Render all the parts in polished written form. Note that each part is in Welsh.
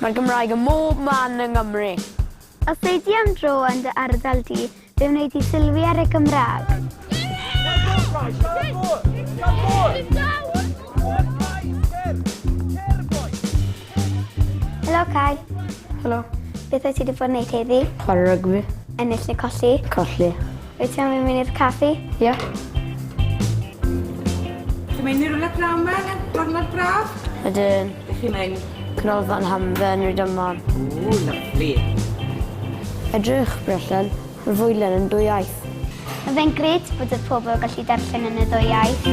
Mae'r Gymraeg yn mob man yng Nghymru. Os ei di am dro yn dy ardal di, fe wneud i sylwi ar y Gymraeg. Helo, Kai. Helo. Beth wyt ti wedi bod yn neud heddi? Chwarae rygbi. Ennill neu colli? Colli. Wyt ti am mynd i'r caffi? Ie. Ti'n mynd i rhywle prawn mewn, gornod braf? Ydyn. Ydych chi'n mynd? Canolfan Hamdden, Rydymon. O, lyflu. Edrych, Brellen, mae'r fwylen yn dwy iaith. Mae fe'n gred bod y pobl yn gallu darllen yn y ddwy iaith.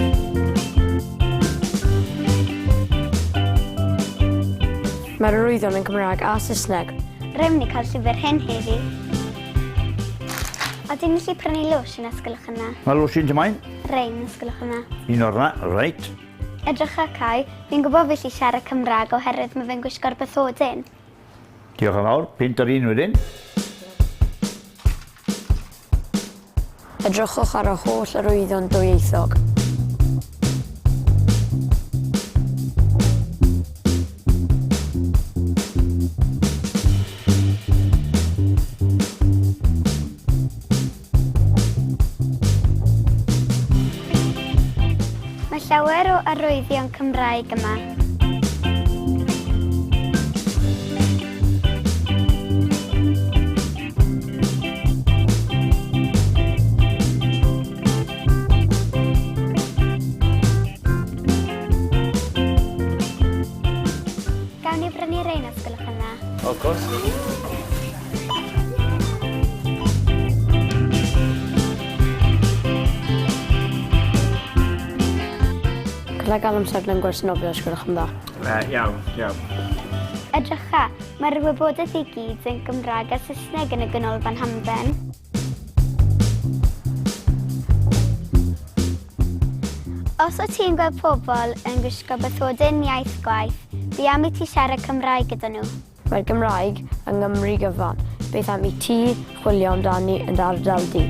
Mae'r arwyddion yn Cymraeg a Saesneg. Rhaid ni cael llyfr hyn heddi. Oedden ni gallu prynu lwsh yn ysgolch yna? Mae lwsi'n tymain? Rein yn ysgolch yna. Un o'r yna, reit. Edrych â Kai, fi'n gwybod felly siarad Cymraeg oherwydd mae fe'n gwisgo'r bathodyn. Diolch yn fawr, pint ar un wedyn. Edrychwch ar y holl arwyddion dwyieithog. Mae llawer o arwyddion Cymraeg yma. Gawn ni brynu rein ysgolch yna. Of course. Cyda gael amser yn gwrs nofio ysgolch yn dda. Iawn. Edrycha, mae'r wybodaeth i gyd yn Gymraeg a Saesneg yn y Ganolfan Hamdden. Os o ti'n gweld pobl yn gwisgo bathodyn iaith gwaith, fi am i ti siarad Cymraeg gyda nhw. Mae'r Gymraeg yng Nghymru gyfan. Beth am i ti chwilio amdani yn dy ardal di?